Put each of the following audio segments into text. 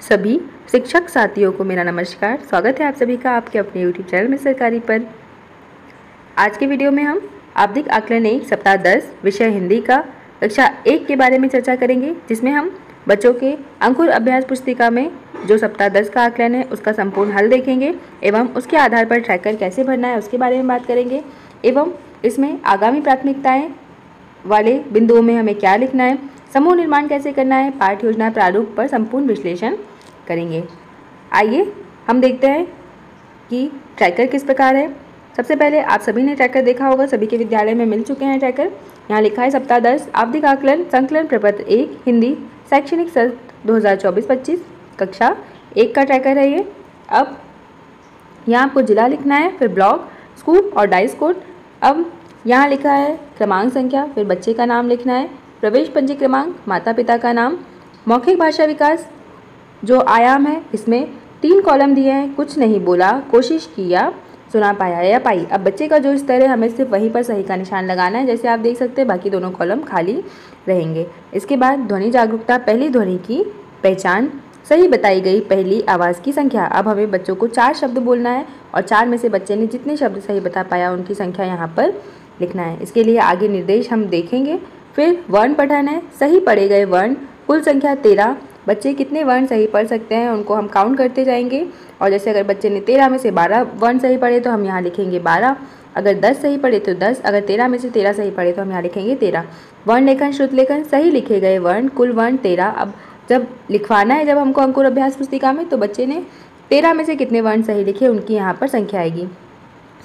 सभी शिक्षक साथियों को मेरा नमस्कार। स्वागत है आप सभी का आपके अपने YouTube चैनल में सरकारी पर। आज के वीडियो में हम आवधिक आकलन 1 सप्ताह 10 विषय हिंदी का कक्षा 1 के बारे में चर्चा करेंगे, जिसमें हम बच्चों के अंकुर अभ्यास पुस्तिका में जो सप्ताह 10 का आकलन है उसका संपूर्ण हल देखेंगे एवं उसके आधार पर ट्रैकर कैसे भरना है उसके बारे में बात करेंगे एवं इसमें आगामी प्राथमिकताएं वाले बिंदुओं में हमें क्या लिखना है, समूह निर्माण कैसे करना है, पाठ योजना प्रारूप पर संपूर्ण विश्लेषण करेंगे। आइए हम देखते हैं कि ट्रैकर किस प्रकार है। सबसे पहले आप सभी ने ट्रैकर देखा होगा, सभी के विद्यालय में मिल चुके हैं ट्रैकर। यहाँ लिखा है सप्ताह 10 आवधिक आकलन संकलन प्रपत्र 1 हिंदी शैक्षणिक सत्र 2024-25 कक्षा 1 का ट्रैकर है ये। अब यहाँ आपको जिला लिखना है, फिर ब्लॉक, स्कूल और डाइस कोड। अब यहाँ लिखा है क्रमांक संख्या, फिर बच्चे का नाम लिखना है, प्रवेश पंजी क्रमांक, माता पिता का नाम, मौखिक भाषा विकास जो आयाम है इसमें 3 कॉलम दिए हैं, कुछ नहीं बोला, कोशिश किया, सुना पाया या पाई। अब बच्चे का जो स्तर है हमें सिर्फ वहीं पर सही का निशान लगाना है, जैसे आप देख सकते हैं, बाकी दोनों कॉलम खाली रहेंगे। इसके बाद ध्वनि जागरूकता, पहली ध्वनि की पहचान, सही बताई गई पहली आवाज़ की संख्या। अब हमें बच्चों को 4 शब्द बोलना है और 4 में से बच्चे ने जितने शब्द सही बता पाया उनकी संख्या यहाँ पर लिखना है। इसके लिए आगे निर्देश हम देखेंगे। फिर वर्ण पठन है, सही पढ़े गए वर्ण, कुल संख्या 13। बच्चे कितने वर्ण सही पढ़ सकते हैं उनको हम काउंट करते जाएंगे, और जैसे अगर बच्चे ने 13 में से 12 वर्ण सही पढ़े तो हम यहाँ लिखेंगे 12, अगर 10 सही पढ़े तो 10, अगर 13 में से 13 सही पढ़े तो हम यहाँ लिखेंगे 13। वर्ण लेखन, श्रुत लेखन, सही लिखे गए वर्ण, कुल वर्ण 13। अब जब लिखवाना है जब हमको अंकुर अभ्यास पुस्तिका में, तो बच्चे ने 13 में से कितने वर्ण सही लिखे उनकी यहाँ पर संख्या आएगी।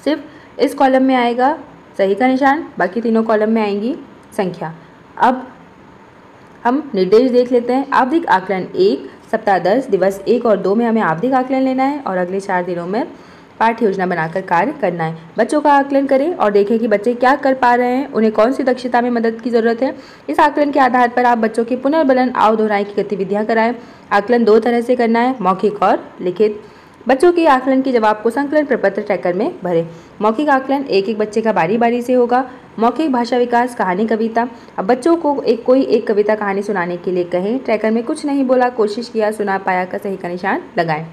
सिर्फ इस कॉलम में आएगा सही का निशान, बाकी तीनों कॉलम में आएंगी संख्या। अब हम निर्देश देख लेते हैं। आवधिक आकलन 1 सप्ताह 10 दिवस 1 और 2 में हमें आवधिक आकलन लेना है और अगले 4 दिनों में पाठ योजना बनाकर कार्य करना है। बच्चों का आकलन करें और देखें कि बच्चे क्या कर पा रहे हैं, उन्हें कौन सी दक्षता में मदद की ज़रूरत है। इस आकलन के आधार पर आप बच्चों के पुनर्बलन, आव दोहराई की गतिविधियाँ कराएं। आकलन 2 तरह से करना है, मौखिक और लिखित। बच्चों के आकलन के जवाब को संकलन प्रपत्र ट्रैकर में भरें। मौखिक आकलन एक बच्चे का बारी बारी से होगा। मौखिक भाषा विकास, कहानी कविता। अब बच्चों को कोई एक कविता कहानी सुनाने के लिए कहें। ट्रैकर में कुछ नहीं बोला, कोशिश किया, सुना पाया का सही का निशान लगाएं।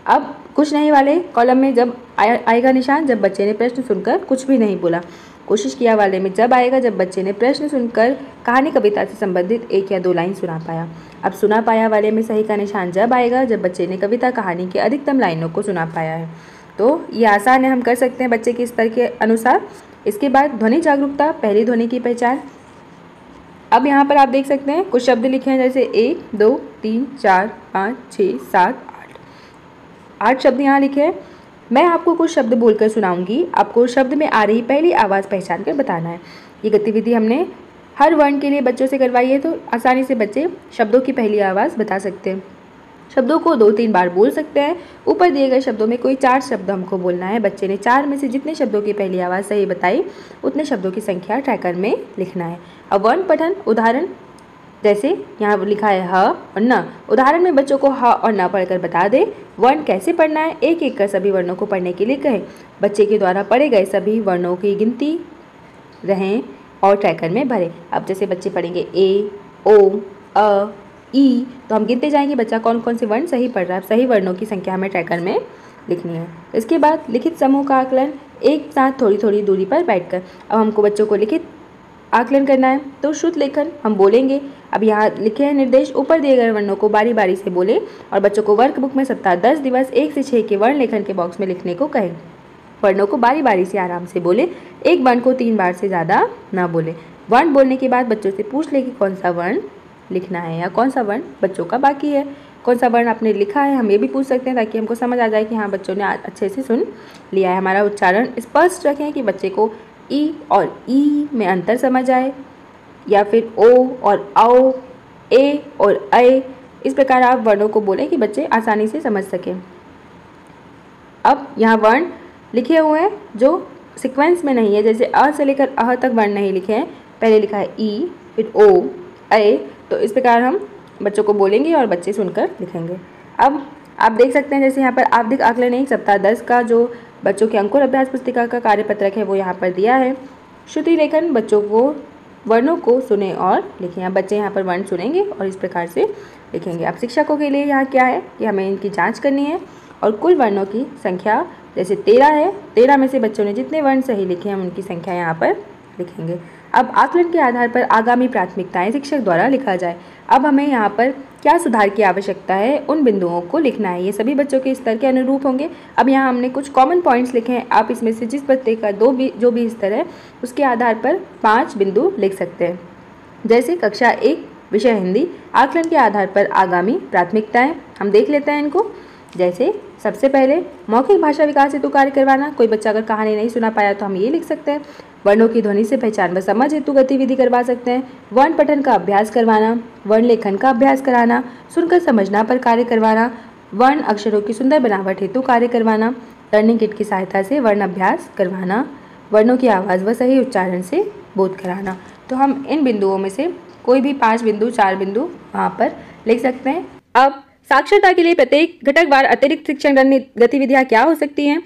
अब कुछ नहीं वाले कॉलम में जब आएगा निशान जब बच्चे ने प्रश्न सुनकर कुछ भी नहीं बोला। कोशिश किया वाले में जब आएगा जब बच्चे ने प्रश्न सुनकर कहानी कविता से संबंधित 1 या 2 लाइन सुना पाया। अब सुना पाया वाले में सही का निशान जब आएगा जब बच्चे ने कविता कहानी के अधिकतम लाइनों को सुना पाया है। तो ये आसान है, हम कर सकते हैं बच्चे के स्तर के अनुसार। इसके बाद ध्वनि जागरूकता, पहली ध्वनि की पहचान। अब यहाँ पर आप देख सकते हैं कुछ शब्द लिखे हैं, जैसे 1 2 3 4 5 6 7 8 शब्द यहाँ लिखे हैं। मैं आपको कुछ शब्द बोलकर सुनाऊंगी, आपको शब्द में आ रही पहली आवाज़ पहचान कर बताना है। ये गतिविधि हमने हर वर्ण के लिए बच्चों से करवाई है, तो आसानी से बच्चे शब्दों की पहली आवाज़ बता सकते हैं। शब्दों को 2-3 बार बोल सकते हैं। ऊपर दिए गए शब्दों में कोई 4 शब्द हमको बोलना है। बच्चे ने 4 में से जितने शब्दों की पहली आवाज़ सही बताई उतने शब्दों की संख्या ट्रैकर में लिखना है। अब वर्ण पठन, उदाहरण जैसे यहाँ लिखा है ह और न। उदाहरण में बच्चों को ह और न पढ़कर बता दे। वर्ण कैसे पढ़ना है, एक एक कर सभी वर्णों को पढ़ने के लिए कहें। बच्चे के द्वारा पढ़े गए सभी वर्णों की गिनती रहें और ट्रैकर में भरें। अब जैसे बच्चे पढ़ेंगे ए, ओ, अ, ई, तो हम गिनते जाएंगे बच्चा कौन कौन से वर्ण सही पढ़ रहा है। सही वर्णों की संख्या हमें ट्रैकर में लिखनी है। इसके बाद लिखित समूह का आकलन, एक साथ थोड़ी थोड़ी दूरी पर बैठकर। अब हमको बच्चों को लिखित आकलन करना है, तो श्रुत लेखन हम बोलेंगे। अब यहाँ लिखे हैं निर्देश, ऊपर दिए गए वर्णों को बारी बारी से बोले और बच्चों को वर्कबुक में सप्ताह 10 दिवस 1 से 6 के वर्ण लेखन के बॉक्स में लिखने को कहें। वर्णों को बारी बारी से आराम से बोले, एक वर्ण को 3 बार से ज़्यादा ना बोले। वर्ण बोलने के बाद बच्चों से पूछ ले कि कौन सा वर्ण लिखना है या कौन सा वर्ण बच्चों का बाकी है, कौन सा वर्ण आपने लिखा है। हम ये भी पूछ सकते हैं ताकि हमको समझ आ जाए कि हाँ बच्चों ने अच्छे से सुन लिया है। हमारा उच्चारण स्पष्ट रखें कि बच्चे को ई और ई में अंतर समझ आए, या फिर ओ और आओ, ए और ए। इस प्रकार आप वर्णों को बोलें कि बच्चे आसानी से समझ सकें। अब यहाँ वर्ण लिखे हुए हैं जो सीक्वेंस में नहीं है, जैसे अ से लेकर अह तक वर्ण नहीं लिखे हैं। पहले लिखा है ई, फिर ओ, ए। तो इस प्रकार हम बच्चों को बोलेंगे और बच्चे सुनकर लिखेंगे। अब आप देख सकते हैं जैसे यहाँ पर आवधिक आकलन 1 सप्ताह 10 का जो बच्चों के अंकुर अभ्यास पुस्तिका का कार्यपत्रक है वो यहाँ पर दिया है। श्रुति लेखन, बच्चों को वर्णों को सुने और लिखें। अब बच्चे यहाँ पर वर्ण सुनेंगे और इस प्रकार से लिखेंगे। अब शिक्षकों के लिए यहाँ क्या है कि हमें इनकी जांच करनी है और कुल वर्णों की संख्या जैसे 13 है, 13 में से बच्चों ने जितने वर्ण सही लिखे हैं उनकी संख्या यहाँ पर लिखेंगे। अब आकलन के आधार पर आगामी प्राथमिकताएं शिक्षक द्वारा लिखा जाए। अब हमें यहाँ पर क्या सुधार की आवश्यकता है उन बिंदुओं को लिखना है। ये सभी बच्चों के स्तर के अनुरूप होंगे। अब यहाँ हमने कुछ कॉमन पॉइंट्स लिखे हैं। आप इसमें से जिस बच्चे का जो भी स्तर है उसके आधार पर 5 बिंदु लिख सकते हैं। जैसे कक्षा 1 विषय हिंदी, आकलन के आधार पर आगामी प्राथमिकताएं हम देख लेते हैं इनको। जैसे सबसे पहले मौखिक भाषा विकास हेतु कार्य करवाना। कोई बच्चा अगर कहानी नहीं सुना पाया तो हम ये लिख सकते हैं। वर्णों की ध्वनि से पहचान व समझ हेतु गतिविधि करवा सकते हैं। वर्ण पठन का अभ्यास करवाना, वर्ण लेखन का अभ्यास कराना, सुनकर समझना पर कार्य करवाना, वर्ण अक्षरों की सुंदर बनावट हेतु कार्य करवाना, लर्निंग किट की सहायता से वर्ण अभ्यास करवाना, वर्णों की आवाज़ व सही उच्चारण से बोध कराना। तो हम इन बिंदुओं में से कोई भी 5 बिंदु 4 बिंदु वहाँ पर लिख सकते हैं। अब साक्षरता के लिए प्रत्येक घटकवार अतिरिक्त शिक्षण गतिविधियाँ क्या हो सकती हैं।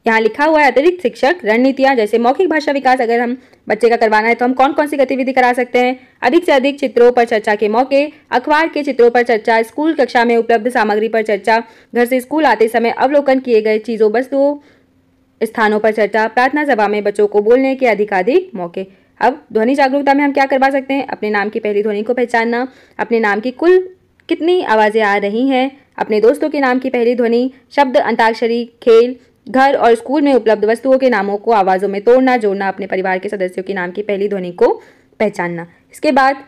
यहाँ लिखा हुआ है अतिरिक्त शिक्षक रणनीतियाँ। जैसे मौखिक भाषा विकास अगर हम बच्चे का करवाना है तो हम कौन कौन सी गतिविधि करा सकते हैं। अधिक से अधिक चित्रों पर चर्चा के मौके, अखबार के चित्रों पर चर्चा, स्कूल कक्षा में उपलब्ध सामग्री पर चर्चा, घर से स्कूल आते समय अवलोकन किए गए चीज़ों वस्तुओं स्थानों पर चर्चा, प्रार्थना सभा में बच्चों को बोलने के अधिकाधिक मौके। अब ध्वनि जागरूकता में हम क्या करवा सकते हैं। अपने नाम की पहली ध्वनि को पहचानना, अपने नाम की कुल कितनी आवाज़ें आ रही हैं, अपने दोस्तों के नाम की पहली ध्वनि, शब्द अंताक्षरी, खेल, घर और स्कूल में उपलब्ध वस्तुओं के नामों को आवाज़ों में तोड़ना जोड़ना, अपने परिवार के सदस्यों के नाम की पहली ध्वनि को पहचानना। इसके बाद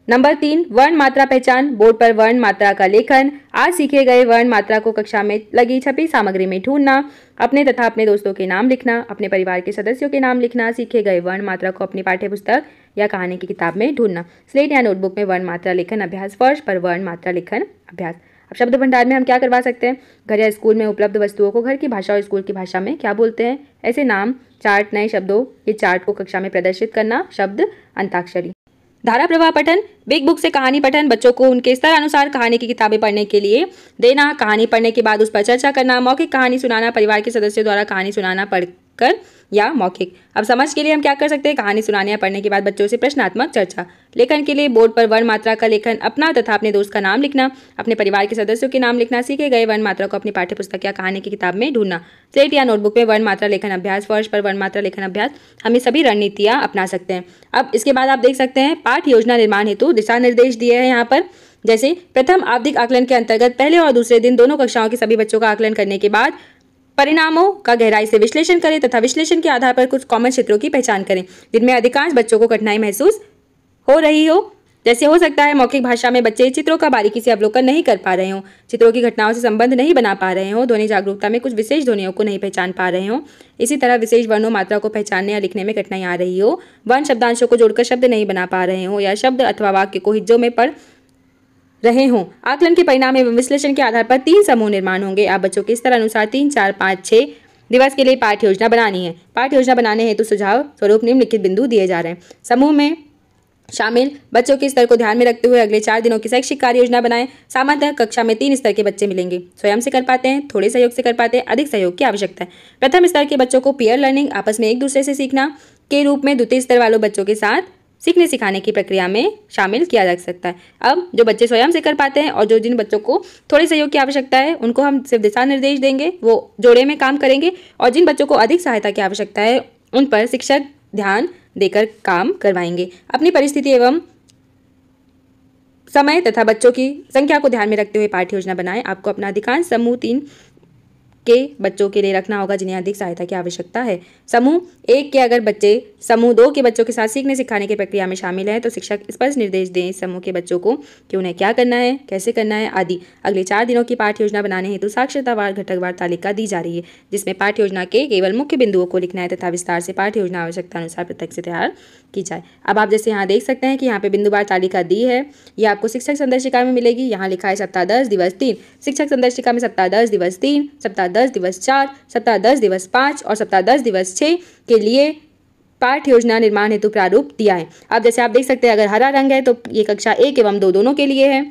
नंबर 3 वर्ण मात्रा पहचान। बोर्ड पर वर्ण मात्रा का लेखन। आज सीखे गए वर्ण मात्रा को कक्षा में लगी छपी सामग्री में ढूंढना, अपने तथा अपने दोस्तों के नाम लिखना, अपने परिवार के सदस्यों के नाम लिखना, सीखे गए वर्ण मात्रा को अपनी पाठ्यपुस्तक या कहानी की किताब में ढूंढना। स्लेट या नोटबुक में वर्ण मात्रा लेखन अभ्यास, फर्श पर वर्ण मात्रा लेखन अभ्यास। अब शब्द भंडार में हम क्या करवा सकते हैं। घर या स्कूल में उपलब्ध वस्तुओं को घर की भाषा और स्कूल की भाषा में क्या बोलते हैं, ऐसे नाम, चार्ट, नए शब्दों, ये चार्ट को कक्षा में प्रदर्शित करना, शब्द अंताक्षरी। धारा प्रवाह पठन, बिग बुक से कहानी पठन, बच्चों को उनके स्तर अनुसार कहानी की किताबें पढ़ने के लिए देना, कहानी पढ़ने के बाद उस पर चर्चा करना, मौखिक कहानी सुनाना, परिवार के सदस्यों द्वारा कहानी सुनाना पढ़कर या मौखिक। अब समझ के लिए हम क्या कर सकते हैं। कहानी सुनाने या पढ़ने के बाद बच्चों से प्रश्नात्मक चर्चा। लेखन के लिए बोर्ड पर वर्ण मात्रा का लेखन, अपना तथा अपने दोस्त का नाम लिखना, अपने परिवार के सदस्यों के नाम लिखना, सीखे गए वर्ण मात्रा को अपनी पाठ्यपुस्तक या कहानी की किताब में ढूंढना। स्लेट या नोटबुक में वर्ण मात्रा लेखन अभ्यास, फर्श पर वर्ण मात्रा लेखन अभ्यास। हम ये सभी रणनीतियाँ अपना सकते हैं। अब इसके बाद आप देख सकते हैं पाठ योजना निर्माण हेतु दिशा निर्देश दिए हैं यहाँ पर। जैसे प्रथम आवधिक आकलन के अंतर्गत पहले और दूसरे दिन दोनों कक्षाओं के सभी बच्चों का आकलन करने के बाद परिणामों का गहराई से विश्लेषण करें तथा विश्लेषण के आधार पर कुछ कॉमन क्षेत्रों की पहचान करें जिनमें अधिकांश बच्चों को कठिनाई महसूस हो रही हो। जैसे हो सकता है मौखिक भाषा में बच्चे चित्रों का बारीकी से अवलोकन नहीं कर पा रहे हों, चित्रों की घटनाओं से संबंध नहीं बना पा रहे हों, ध्वनि जागरूकता में कुछ विशेष ध्वनियों को नहीं पहचान पा रहे हों, इसी तरह विशेष वर्णों मात्रा को पहचानने या लिखने में कठिनाई आ रही हो, वर्ण शब्दांशों को जोड़कर शब्द नहीं बना पा रहे हों या शब्द अथवा वाक्य को हिज्जों में पढ़ रहे हों। आकलन के परिणाम एवं विश्लेषण के आधार पर 3 समूह निर्माण होंगे। आप बच्चों के स्तर अनुसार 3, 4, 5, 6 दिवस के लिए पाठ योजना बनानी है। पाठ योजना बनाने हेतु सुझाव स्वरूप निम्नलिखित बिंदु दिए जा रहे हैं। समूह में शामिल बच्चों के स्तर को ध्यान में रखते हुए अगले 4 दिनों की शैक्षिक कार्य योजना बनाएं। सामान्यतः कक्षा में 3 स्तर के बच्चे मिलेंगे। स्वयं से कर पाते हैं, थोड़े सहयोग से कर पाते हैं, अधिक सहयोग की आवश्यकता है। प्रथम स्तर के बच्चों को पीयर लर्निंग, आपस में एक दूसरे से सीखना के रूप में द्वितीय स्तर वालों बच्चों के साथ सीखने सिखाने की प्रक्रिया में शामिल किया जा सकता है। अब जो बच्चे स्वयं से कर पाते हैं और जो जिन बच्चों को थोड़े सहयोग की आवश्यकता है उनको हम सिर्फ दिशा निर्देश देंगे, वो जोड़े में काम करेंगे, और जिन बच्चों को अधिक सहायता की आवश्यकता है उन पर शिक्षक ध्यान देकर काम करवाएंगे। अपनी परिस्थिति एवं समय तथा बच्चों की संख्या को ध्यान में रखते हुए पाठ्य योजना बनाएं। आपको अपना अधिकांश समूह 3 के बच्चों के लिए रखना होगा जिन्हें अधिक सहायता की आवश्यकता है। समूह 1 के अगर बच्चे समूह 2 के बच्चों के साथ सीखने सिखाने की प्रक्रिया में शामिल है तो शिक्षक स्पष्ट निर्देश दें इस समूह के बच्चों को कि उन्हें क्या करना है, कैसे करना है आदि। अगले 4 दिनों की पाठ्य योजना बनाने हेतु साक्षरतावार घटकवार तालिका दी जा रही है जिसमें पाठ्य योजना के केवल मुख्य बिंदुओं को लिखना है तथा विस्तार से पाठ्य योजना आवश्यकता अनुसार प्रत्यक्ष से तैयार की जाए। अब आप जैसे यहाँ देख सकते हैं कि यहाँ पे बिंदुवार तालिका दी है, ये आपको शिक्षक संदर्शिका में मिलेगी। यहाँ लिखा है सप्ताह 10 दिवस 3, शिक्षक संदर्शिका में सप्ताह 10 दिवस 3, सप्ताह 10 दिवस 4, सप्ताह 10 दिवस 5 और सप्ताह 10 दिवस 6 के लिए पाठ्य योजना निर्माण हेतु प्रारूप दिया है। अब जैसे आप देख सकते हैं अगर हरा रंग है तो ये कक्षा 1 एवं 2 दोनों के लिए है।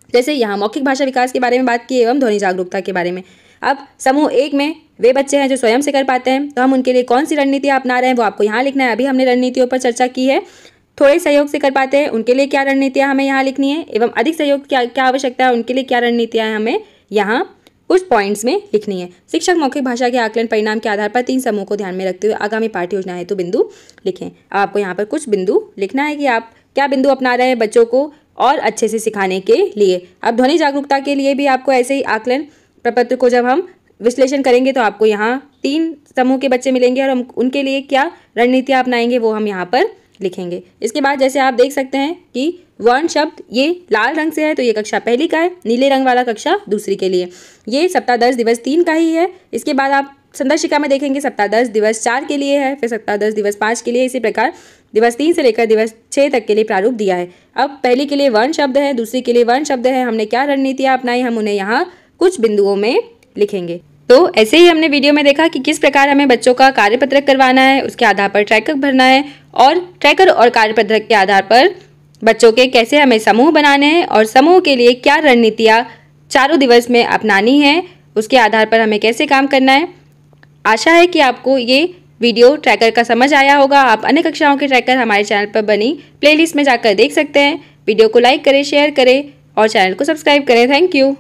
जैसे यहाँ मौखिक भाषा विकास के बारे में बात की एवं ध्वनि जागरूकता के बारे में। अब समूह 1 में वे बच्चे हैं जो स्वयं से कर पाते हैं, तो हम उनके लिए कौन सी रणनीतियाँ अपना रहे हैं वो आपको यहाँ लिखना है। अभी हमने रणनीतियों पर चर्चा की है। थोड़े सहयोग से कर पाते हैं उनके लिए क्या रणनीतियाँ हमें यहाँ लिखनी है, एवं अधिक सहयोग क्या आवश्यकता है उनके लिए क्या रणनीतियाँ हमें यहाँ कुछ पॉइंट्स में लिखनी है। शिक्षक मौखिक भाषा के आकलन परिणाम के आधार पर 3 समूह को ध्यान में रखते हुए आगामी पाठ्य योजना हेतु बिंदु लिखें। अब आपको यहाँ पर कुछ बिंदु लिखना है कि आप क्या बिंदु अपना रहे हैं बच्चों को और अच्छे से सिखाने के लिए। अब ध्वनि जागरूकता के लिए भी आपको ऐसे ही आकलन प्रपत्र को जब हम विश्लेषण करेंगे तो आपको यहाँ 3 समूह के बच्चे मिलेंगे और हम उनके लिए क्या रणनीतियाँ अपनाएंगे वो हम यहाँ पर लिखेंगे। इसके बाद जैसे आप देख सकते हैं कि वर्ण शब्द ये लाल रंग से है तो ये कक्षा पहली का है, नीले रंग वाला कक्षा दूसरी के लिए। ये सप्ताह 10 दिवस 3 का ही है। इसके बाद आप संदर्शिका में देखेंगे सप्ताह 10 दिवस 4 के लिए है, फिर सप्ताह 10 दिवस 5 के लिए। इसी प्रकार दिवस 3 से लेकर दिवस 6 तक के लिए प्रारूप दिया है। अब पहली के लिए वर्ण शब्द है, दूसरी के लिए वर्ण शब्द है। हमने क्या रणनीतियाँ अपनाई हम उन्हें यहाँ कुछ बिंदुओं में लिखेंगे। तो ऐसे ही हमने वीडियो में देखा कि किस प्रकार हमें बच्चों का कार्यपत्रक करवाना है, उसके आधार पर ट्रैकर भरना है और ट्रैकर और कार्यपत्रक के आधार पर बच्चों के कैसे हमें समूह बनाने हैं और समूह के लिए क्या रणनीतियाँ चारों दिवस में अपनानी है, उसके आधार पर हमें कैसे काम करना है। आशा है कि आपको ये वीडियो ट्रैकर का समझ आया होगा। आप अन्य कक्षाओं के ट्रैकर हमारे चैनल पर बनी प्लेलिस्ट में जाकर देख सकते हैं। वीडियो को लाइक करें, शेयर करें और चैनल को सब्सक्राइब करें। Thank you.